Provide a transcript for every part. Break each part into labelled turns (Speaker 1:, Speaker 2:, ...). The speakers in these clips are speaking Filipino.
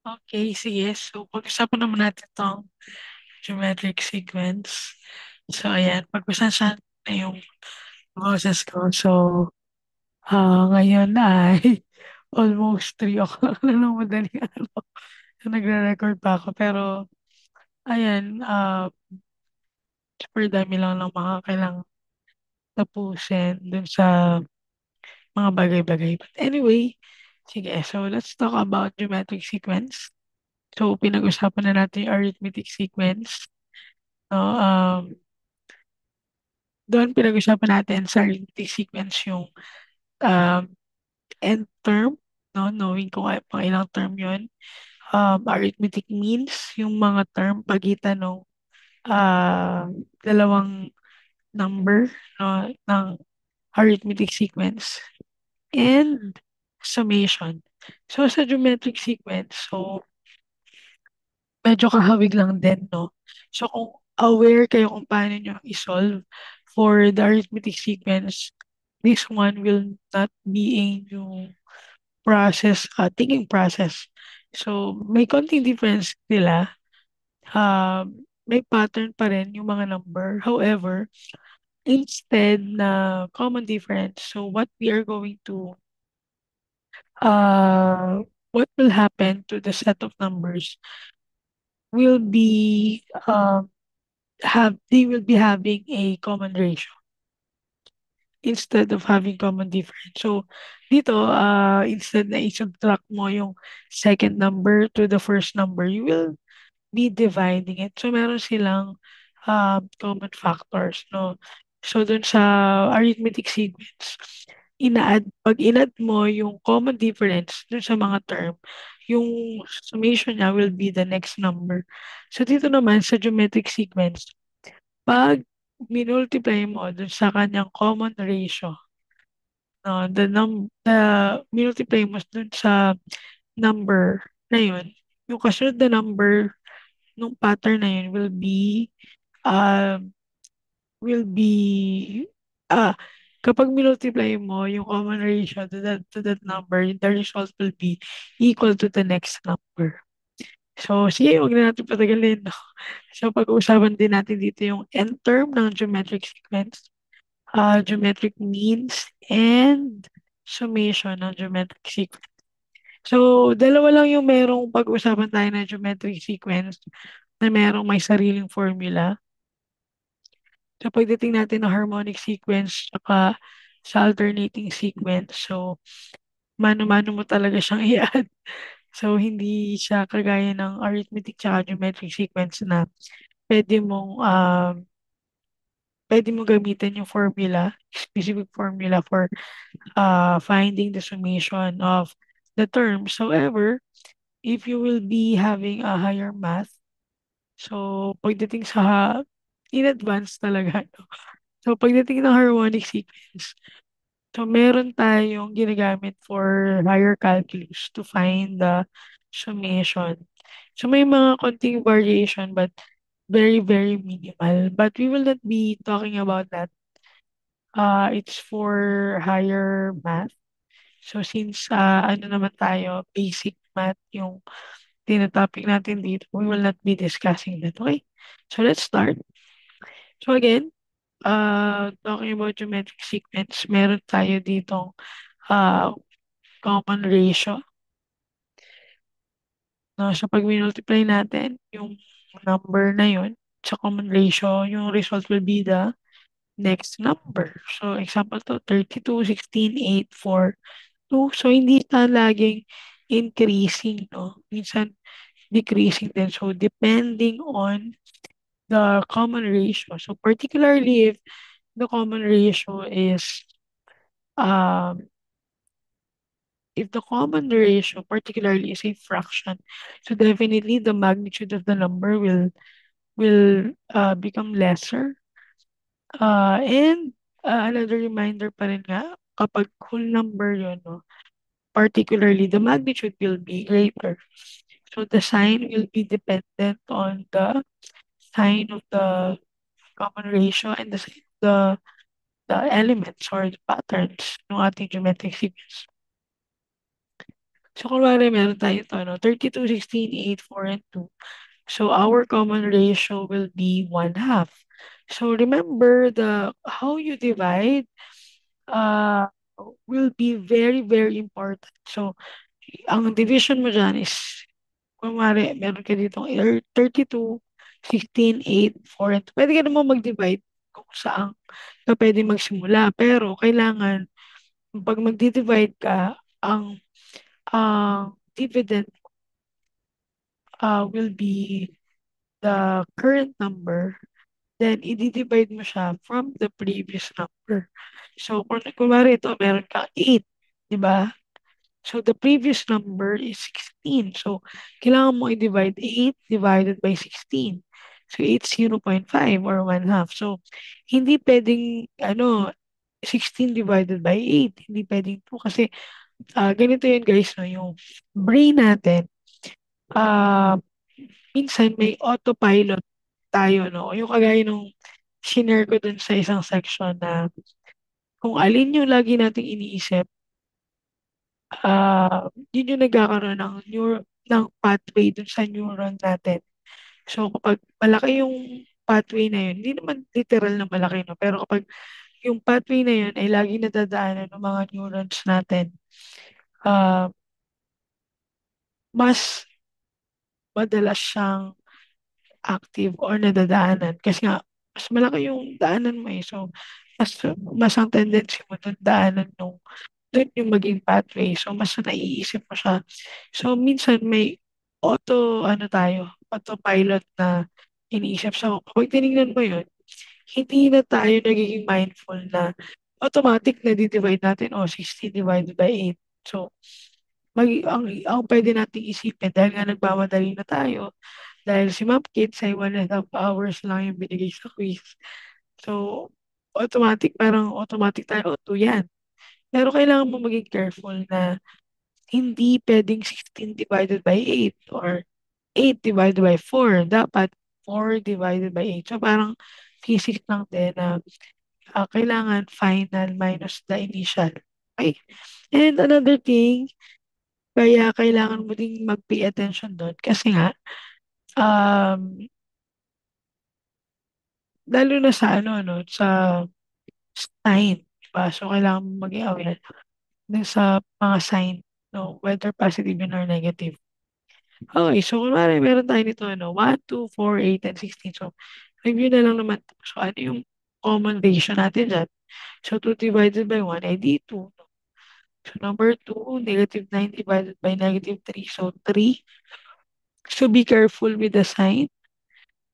Speaker 1: Okay, sige. So, pag-usapan naman natin 'tong geometric sequence. So, ayan, pag-usapan na yung boses ko. So, ngayon ay almost 3 o'clock na ng madaling araw. So, nagre-record pa ako. Pero, ayan, super dami lang ng mga kailangang tapusin dun sa mga bagay-bagay. But anyway, sige. So, let's talk about geometric sequence. So, pinag-usapan na natin yung arithmetic sequence. No, doon pinag-usapan natin sa arithmetic sequence yung um, nth term, no? Knowing kung mga ilang term yun. Arithmetic means yung mga term pagitan ng dalawang number, no, ng arithmetic sequence. And summation. So sa geometric sequence, so medyo kahawig lang din, no? So kung aware kayo kung paano nyo i-solve for the arithmetic sequence, this one will not be a new process, thinking process. So may konting difference nila. May pattern pa rin yung mga number. However, instead na common difference, so uh, what will happen to the set of numbers will be they will be having a common ratio instead of having common difference. So dito, instead na i-subtract mo yung second number to the first number, you will be dividing it. So meron silang common factors, no? So dun sa arithmetic sequence, pag in-add mo yung common difference dun sa mga term, yung summation niya will be the next number. So dito naman sa geometric sequence, pag minultiply mo dun sa kanyang common ratio, no, the minultiply mo dun sa number na yun, yung kasunod na number nung pattern na yun um, will be, ah, kapag minultiply mo yung common ratio to that number, the result will be equal to the next number. So, sige, huwag na natin patagalin, no? So, pag-uusapan din natin dito yung end term ng geometric sequence, geometric means, and summation ng geometric sequence. So, dalawa lang yung merong pag-uusapan tayo ng geometric sequence na merong may sariling formula. So, pagdating natin ng harmonic sequence tsaka sa alternating sequence, so, mano-mano mo talaga siyang i-add. So, hindi siya kagaya ng arithmetic tsaka geometric sequence na pwede mong, um, pwede mo gamitin yung formula, specific formula for finding the summation of the terms. However, if you will be having a higher math, so pagdating sa in advance talaga, no? So pagdating ng harmonic sequence, so meron tayong ginagamit for higher calculus to find the summation. So may mga konting variation but very, very minimal. But we will not be talking about that. It's for higher math. So since ano naman tayo, basic math yung tinatopic natin dito, we will not be discussing that. Okay? So let's start. So again, talking about geometric sequence, meron tayo ditong uh, common ratio. No? So pag multiply natin yung number na yun sa common ratio, yung result will be the next number. So example to, 32, 16, 8, 4, 2. So hindi siya laging increasing, no? Minsan decreasing din. So depending on the common ratio. So particularly the common ratio is um if the common ratio particularly is a fraction, so definitely the magnitude of the number will become lesser. And another reminder pa rin nga, kapag whole number yun, no, particularly the magnitude will be greater. So the sign will be dependent on the sign of the common ratio and the sign of the elements or the patterns ng ating geometric sequence. So, kunwari meron tayo ito, no? 32, 16, 8, 4, and 2. So, our common ratio will be 1/2. So, remember how you divide uh, will be very, very important. So, ang division mo dyan is, kunwari, meron ka ditong 32, 16, 8, 4, and 2. Pwede ka naman mag-divide kung saan ka pwede magsimula. Pero, kailangan, pag mag-divide ka, ang dividend will be the current number, then i-divide mo siya from the previous number. So, kunwari ito, meron kang 8, di ba? So, the previous number is 16. So, kailangan mo i-divide 8 divided by 16. So, it's 0.5 or 1/2. So, hindi pwedeng, 16 divided by 8. Hindi pwedeng 2 kasi ganito yun guys, no? Yung brain natin, ah, minsan may autopilot tayo, no? Yung kagaya nung shinare ko dun sa isang section na kung alin yung lagi nating iniisip, yun yung nagkakaroon ng pathway dun sa neuron natin. So, kapag malaki yung pathway na yun, hindi naman literal na malaki, no? Pero kapag yung pathway na yun ay lagi nadadaanan ng mga neurons natin, ah, mas madalas siyang active or nadadaanan. Kasi nga, mas malaki yung daanan mo eh. So, mas ang tendency mo dun daanan dun yung maging pathway. So, mas naiisip mo siya. So, minsan may autopilot na iniisip. So, kapag tinignan mo yun, hindi na tayo nagiging mindful na automatic na divide natin, 16 divided by 8. So, ang pwede nating isipin, dahil nga nagmamadali na tayo, dahil si Ma'am Kate ay 1.5 hours lang yung binigay sa quiz. So, parang automatic tayo, 2 yan. Pero kailangan mo maging careful na hindi pwedeng 16 divided by 8 or 8 divided by 4. Dapat 4 divided by 8. So, parang physics lang din na kailangan final minus the initial. Okay? And another thing, kaya kailangan mo ding mag-pay attention doon kasi nga, um, lalo na sa sa sign, diba? So, kailangan mo maging aware dun sa mga sign, no, whether positive yun or negative. Okay, so kunwari meron tayo nito, 1, 2, 4, 8, and 16. So, review na lang naman. So, ano yung common ratio natin dyan? So, 2 divided by 1 ay di 2. So, number 2, -9 divided by -3. So, 3. So, be careful with the sign.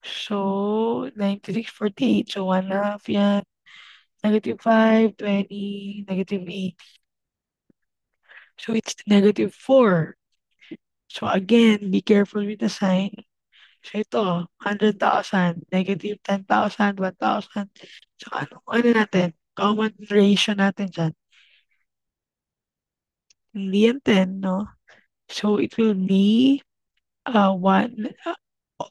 Speaker 1: So, 96, 48. So, 1/2 yan. -5, 20, -8. So, it's -4. So, again, be careful with the sign. So, ito, 100,000, -10,000, 1,000. So, ano natin? Common ratio natin dyan. Hindi yan 10, no? So, it will be 1,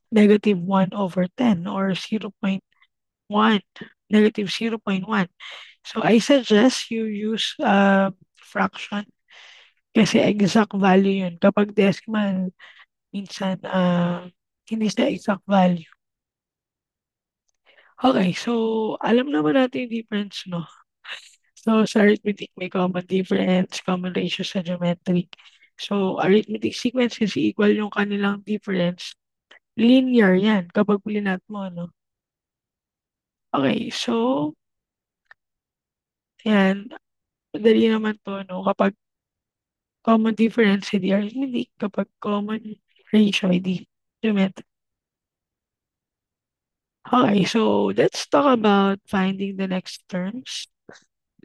Speaker 1: -1/10 or 0.1, -0.1. So, I suggest you use fraction kasi exact value yun. Kapag decimal, minsan hindi siya exact value. Okay, so alam naman natin yung difference, no? So, sa arithmetic, may common difference, common ratio sa geometric. So, arithmetic sequence is equal yung kanilang difference. Linear yan kapag pulinat mo, no? Okay, so, yan. Madali naman to, no? Kapag common difference, hindi arithmetic. Kapag common ratio, hindi geometric. Okay, so let's talk about finding the next terms.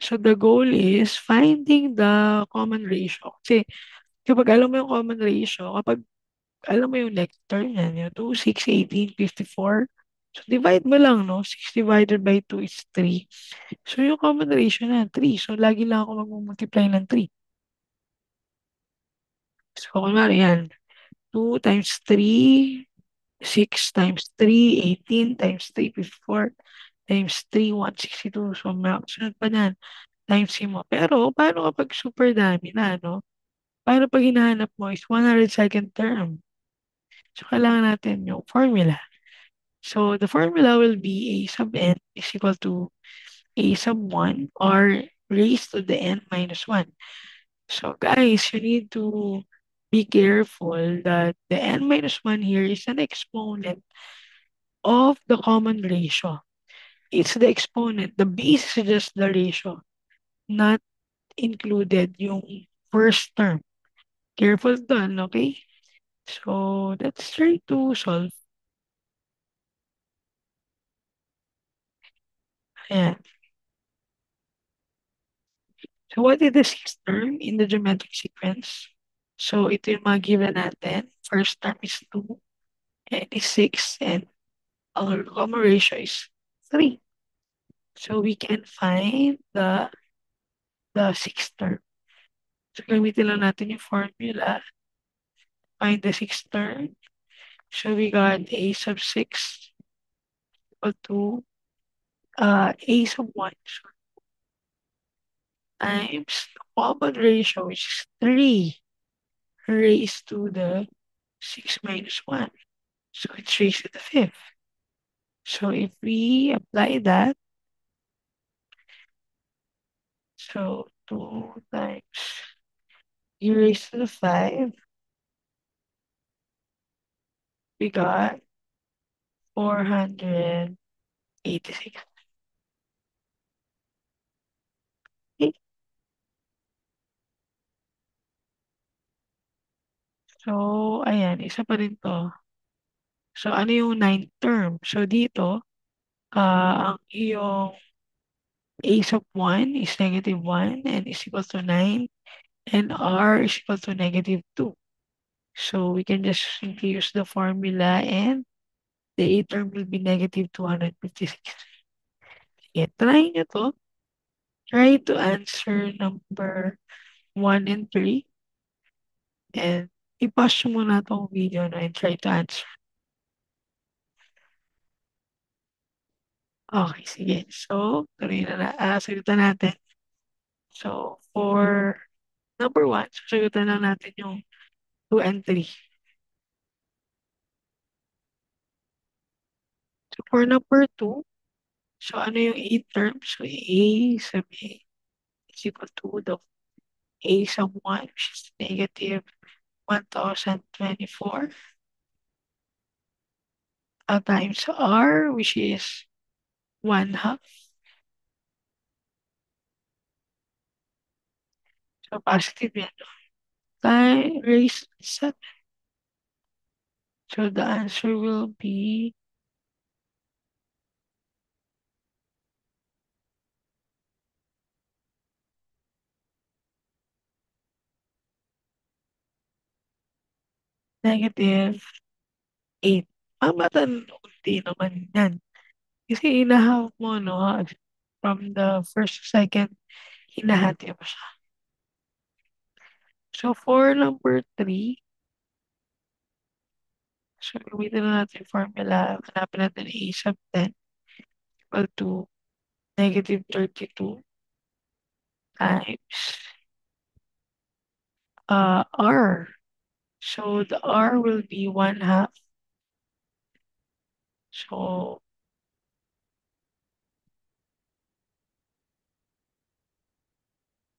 Speaker 1: So, the goal is finding the common ratio. Kasi, kapag alam mo yung common ratio, kapag alam mo yung next term niyan, yung 2, 6, 18, 54. So, divide mo lang, no? 6 divided by 2 is 3. So, yung common ratio na 3. So, lagi lang ako mag-multiply ng 3. So, kunwari yan, 2 times 3, 6 times 3, 18 times 3, 54 times 3, 162. So, sunod pa yan, times mo. Pero, paano kapag super dami na, no? Paano 'pag hinahanap mo is 102nd term? So, kailangan natin yung formula. So, the formula will be A sub n is equal to A sub 1 or raised to the n minus 1. So, guys, you need to be careful that the n minus 1 here is an exponent of the common ratio. It's the exponent. The base is just the ratio, not included yung first term. Careful dun, okay? So, let's try to solve. Ayan. So, what is the sixth term in the geometric sequence? So, ito yung mga given natin. First term is 2, and is 6, and our common ratio is 3. So, we can find the sixth term. So, gamitin lang natin yung formula. Find the sixth term. So, we got a sub 6 equal to a sub 1 so, times the common ratio, which is 3 raised to the 6 minus 1. So, it's raised to the fifth. So, if we apply that, so 2 times e raised to the 5, we got 486. Okay. So, ayan, isa pa rin 'to. So, ano yung ninth term? So, dito, ang iyong a sub 1 is negative 1 and is equal to 9 and r is equal to negative 2. So, we can just simply use the formula and the a term will be negative 256. Sige, try nyo 'to. Try to answer number 1 and 3 and i-pause nyo muna 'tong video na and try to answer. Okay, sige. So, tuloy sagutan natin. So, for number 1, sasagutan lang natin yung 2 and 3. So, for number 2, so ano yung A term? So, A sub A is equal to the A sub 1, which is negative 1,024 times R, which is 1 half. So, positive yan. Time raised to 7. So, the answer will be negative 8. Mamatan unti naman yan. Kasi inahawak mo, no? From the first to second, hinahati mo siya. So, for number 3, so gamitin na natin yung formula. Hanapin natin A sub 10 equal to negative 32 times R. So, the R will be 1 half. So,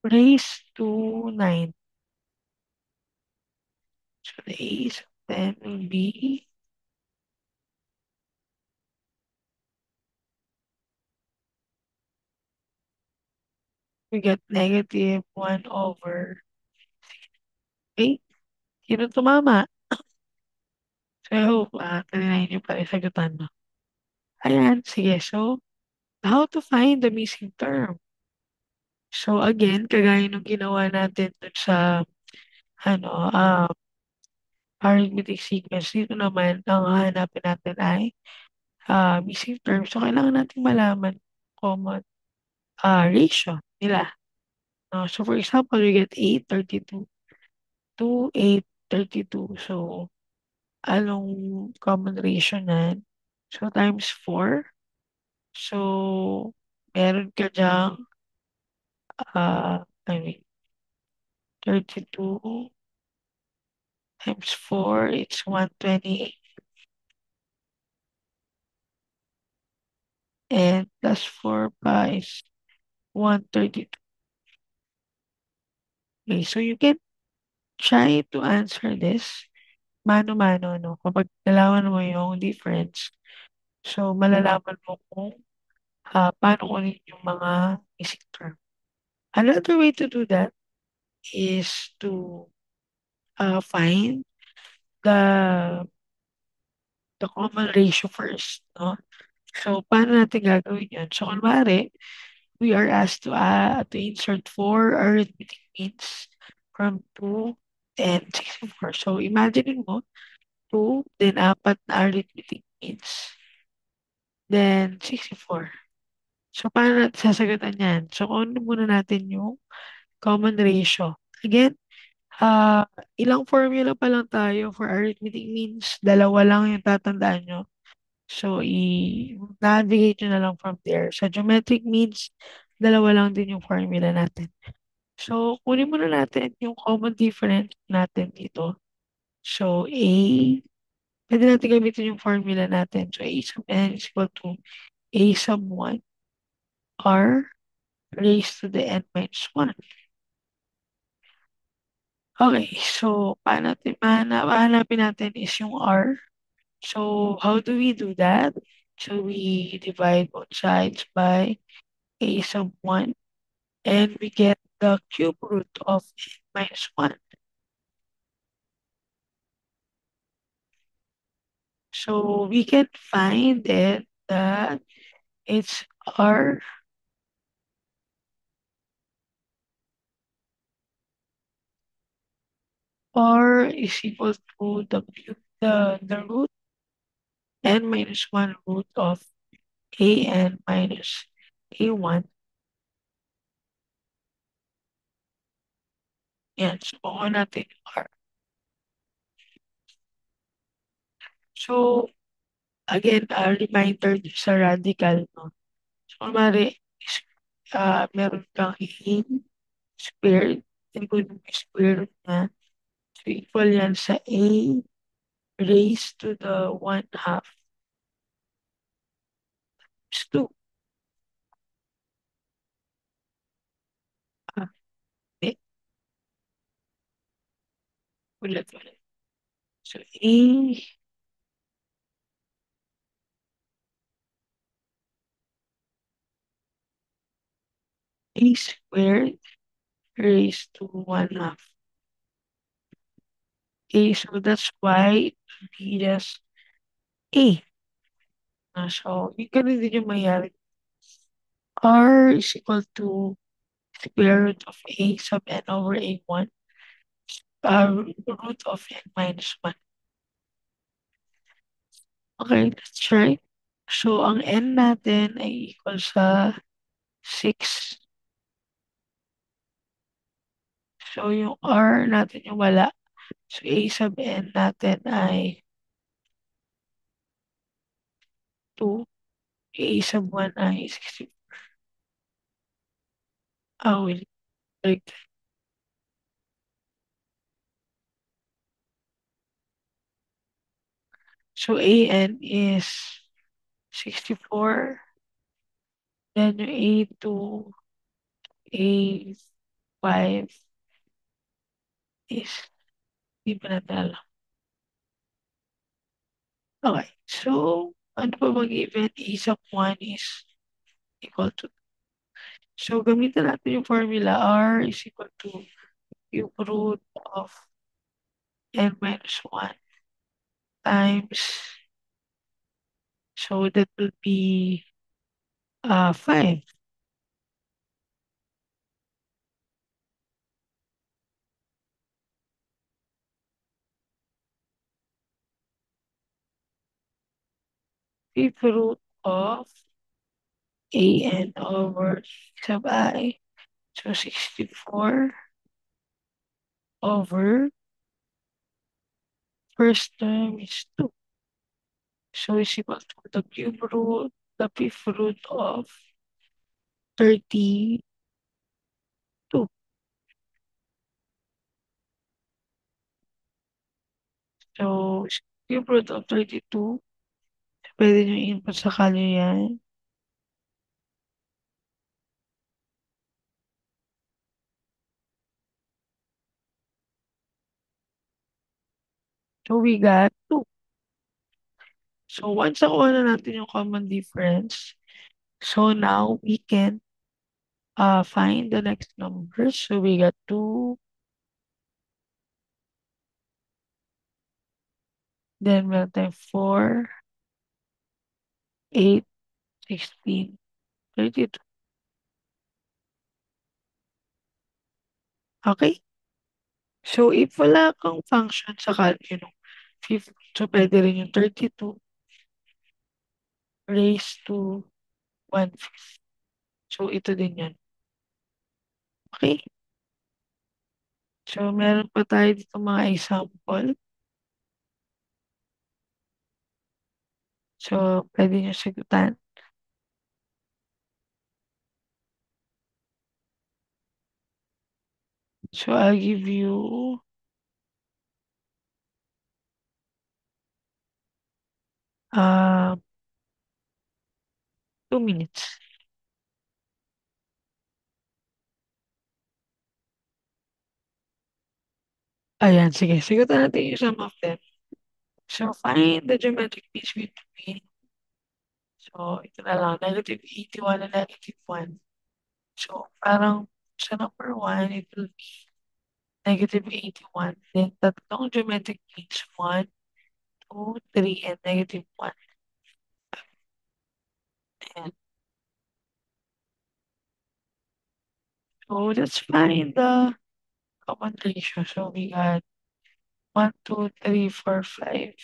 Speaker 1: raised to 9. So, the A sub 10 will be we get negative 1 over 8. Sino tumama? So, I hope tinry niyo pa rin sagutan, no? Ayan, sige. So, how to find the missing term? So, again, kagaya nung ginawa natin dun sa ano, arithmetic sequence, dito naman, ang hahanapin natin ay missing term. So, kailangan natin malaman common ratio nila. No? So, for example, we get 832 to 832. So, anong common ratio na? So, times 4. So, meron ka dyang, I mean, 32. times 4, it's 128. And plus 4 pa is 132. Okay, so you can try to answer this mano-mano, no? Kapag nalaman mo yung difference, so malalaman mo kung paano kunin yung mga missing term. Another way to do that is to find the common ratio first, no? So, paano natin gagawin yun? So, kunwari, we are asked to insert 4 arithmetic means from 2 and 64. So, imagine mo, 2, then 4 na arithmetic means, then 64. So, paano natin sasagutan yan? So, kunin muna natin yung common ratio. Again, ah, ilang formula pa lang tayo for arithmetic means, dalawa lang yung tatandaan nyo. So, i-navigate nyo na lang from there. Sa geometric means, dalawa lang din yung formula natin. So, kunin muna natin yung common difference natin dito. So, pwede natin gamitin yung formula natin. So, A sub n is equal to A sub 1 R raised to the n minus 1. Okay, so hahanapin natin is yung R. So, how do we do that? So, we divide both sides by A sub 1 and we get the cube root of n minus 1. So, we can find it that it's R is equal to the root n minus 1 root of a n minus a1. Yan. So, kuha natin yung R. So, again, a reminder sa radical, no? So, kunwari, meron kang a squared, then kung yung square root na, so equal yan sa a raised to the 1/2 is 2. Ah, hindi. Ulit. So, a squared raised to 1/2. Okay, so that's why it will be just a. So, yung ganun din yung mangyari. R is equal to square root of a sub n over a1, root of n minus 1. Okay, let's try. So, ang n natin ay equal sa 6. So, yung r natin yung wala. So, a sub n natin ay 2. A sub 1 ay 60. Wait. Like, so, an is 64. Then yung A2, A5 is di pa natin alam. Okay. So, ano pa bang given? A sub 1 is equal to. So, gamitin natin yung formula R is equal to cube root of n minus 1 times. So, that will be 5. Fifth root of an over sub I. So, 64 over first term is 2. So is equal to the fifth root of 32. So, cube root of 32, pwede nyo input sa kalyo yan. So, we got 2. So, once nakuha na natin yung common difference, so now we can find the next number. So, we got 2, then we'll have 4, 8, 16, 32. Okay? So, if wala kang function sa calculus, fifth, so pwede rin yung 32 raised to 1/5. So, ito din yun. Okay? So, meron pa tayo dito mga example. So, pwede nyo sagutan. So, I'll give you 2 minutes. Ayan, sige. Sagutan natin yung some of them. So, find the geometric means between. So, ito na lang. -81 and -1. So, parang sa number 1, it will be -81. Then, tatlong geometric means 1, 2, 3, and -1. And so, let's find the common ratio. So, we got 1, 2, 3, 4, 5.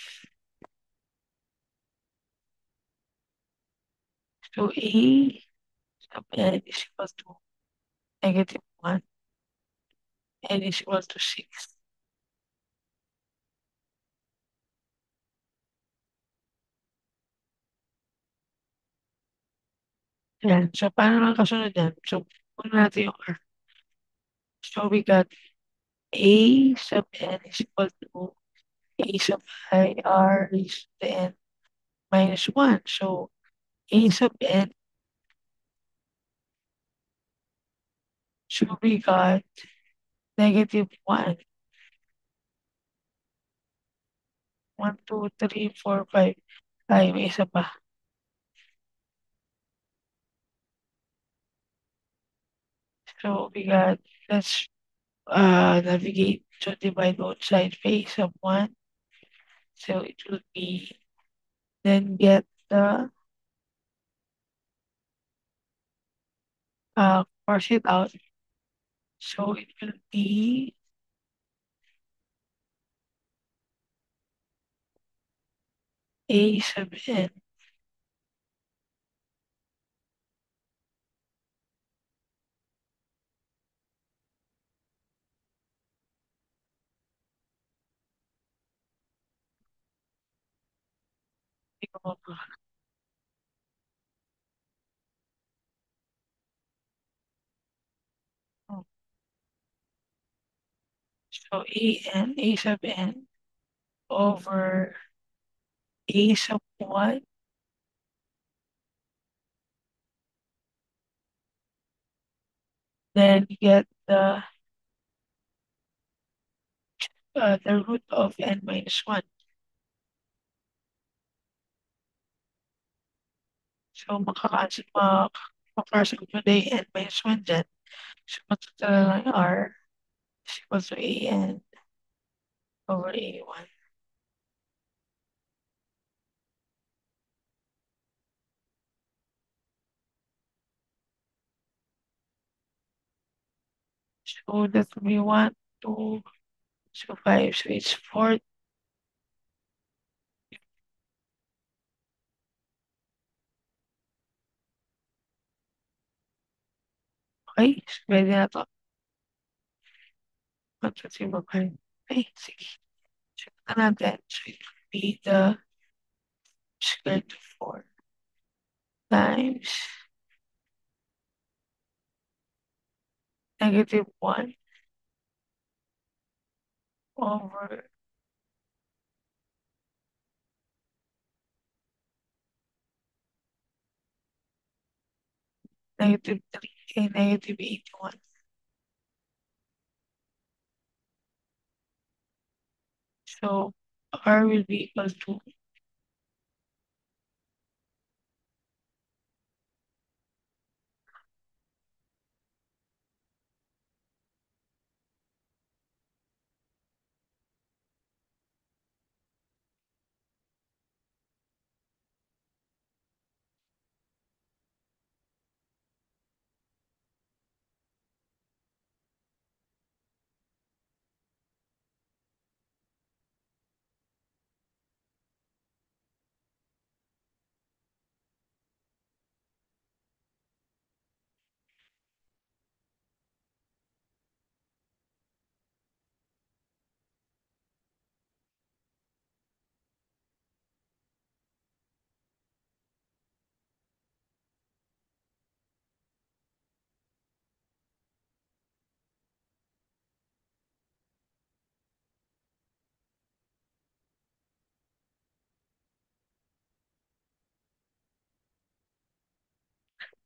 Speaker 1: So, A sub n is equal to -1, n is equal to 6. Yan. So, paano lang kasunod yan? So, una natin yung R. So, we got A sub n is equal to A sub I R raised to n minus 1. So, A sub n, so we got -1. 1, 2, 3, 4, 5. Ay, may isa pa. So, we got, let's navigate to divide both sides by A sub 1. So, it will be, then get the parse it out. So, it will be A sub n. Hindi ko oh. So, A sub n over A sub 1, then get the root of n minus 1. So, makakancel mo na yung n minus 1 dyan. So, matutala lang yung R is equal to an over a1. So, that will be 1, 2, so 5. So, it's 4. Okay, so pwede na to. 1, 2, 3, 4, 5. Okay, sige. Check na natin. So, it will be the square root of 4 times -1 over -3, and -81. So R will be equal to,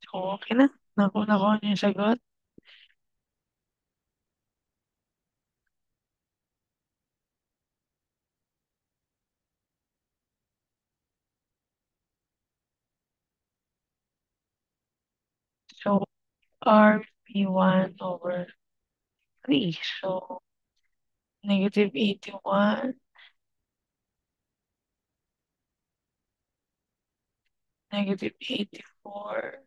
Speaker 1: so okey na, nakuha niyo yung sagot. So R will be 1/3. So -81, -84,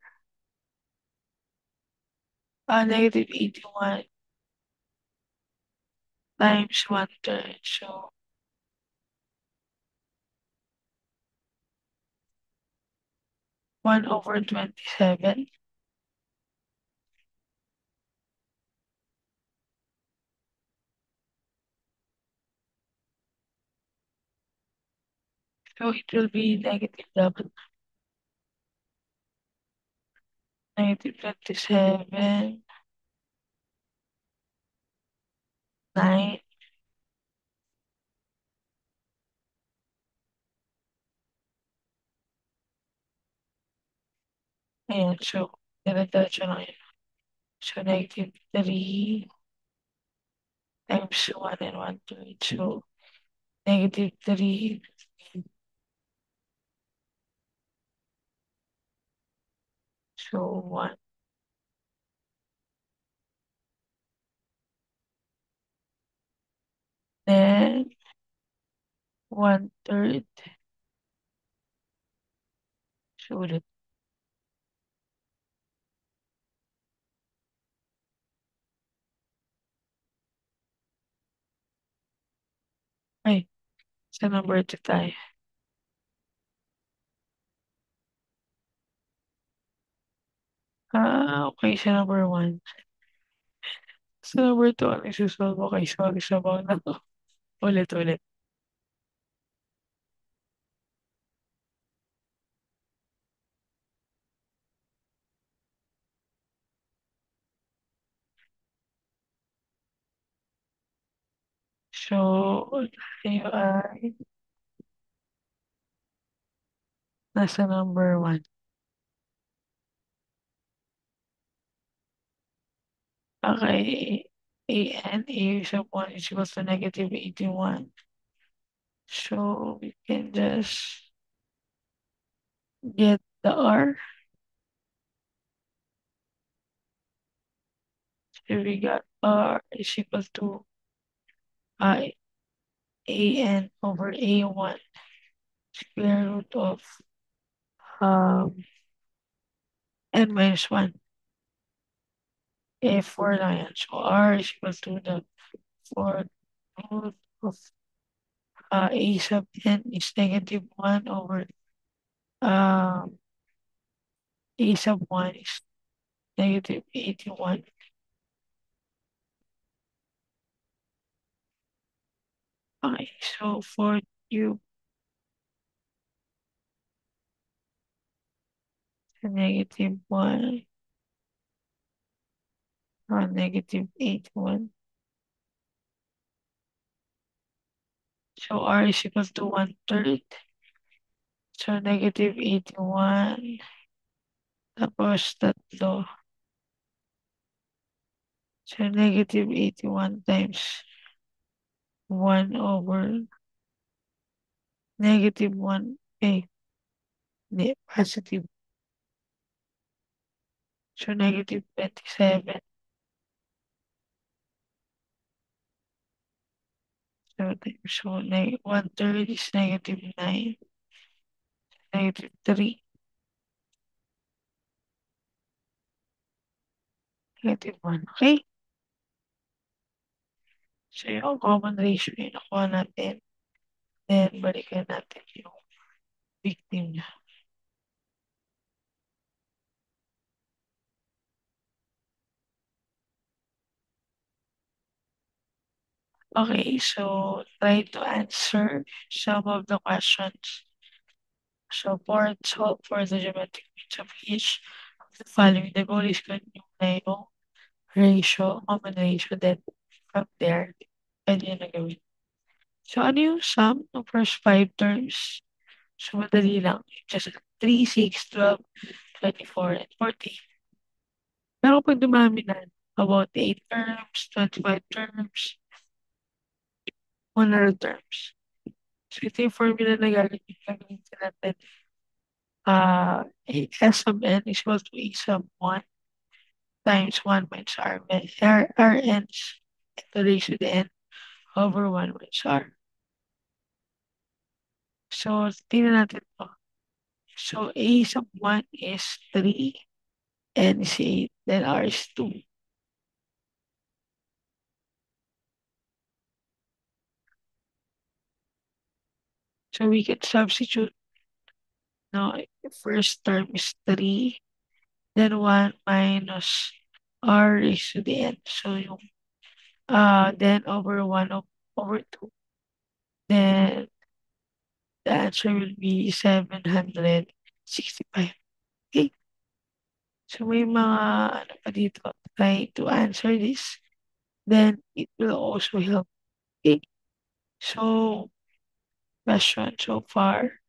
Speaker 1: -81 times 1/3. So 1/27. So it will be negative double, -27, 9, ayan. So dire-diretso lang yun. So -3 times 1 and 1/3. So -3, so 1, then 1/3. So ulit, ay sa number 2 tayo. Okey sa number 1. Sa number 2 ang ise-solve, okey sorry sabaw na ako. Ulit. So tayo ay nasa number 1. Okay, A sub 1 is equals to -81. So we can just get the R. So we got R is equal to I AN over A1 square root of um n minus 1. A4 lang yan. So R is equal to the 4th root of A sub n is -1 over um A sub 1 is -81. Okay, so for cube -1 So R is equal to 1/3. So -81 tapos tatlo. So, negative 81 times 1 over negative 1, hindi, positive. So, negative 27. So, 1/3 is negative 9, negative 3, negative 1. Okay? So, yung common ratio yung nakuha natin. Then, balikan natin yung victim niya. Okay, so try to answer some of the questions. So, solve for the geometric means of each of the following. The goal is kunin na yung ratio, common ratio, then from there, pwede yun na gawin. So, ano yung sum ng first 5 terms? So, madali lang. Just 3, 6, 12, 24, and 40. Pero pag dumami na, about 8 terms, 25 terms, 100 terms. So, ito yung formula na gagamitin natin. S sub n is equal to A sub 1 times 1 minus Rn's to raise to the n over 1 minus R. So, tingnan natin to. So, A sub 1 is 3, N is 8, then R is 2. So, we can substitute. No, first term is 3, then 1 minus R raised to the n. So, yung then over 1 over 2. Then, the answer will be 765. Okay? So, may mga ano pa dito. Try to answer this. Then, it will also help. Okay? So, question so far.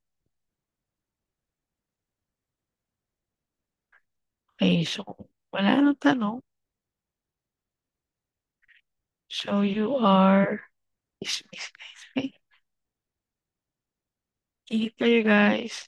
Speaker 1: Okay, so wala nang tanong. So, you are dismissed, guys. Okay? Ingat kayo, guys.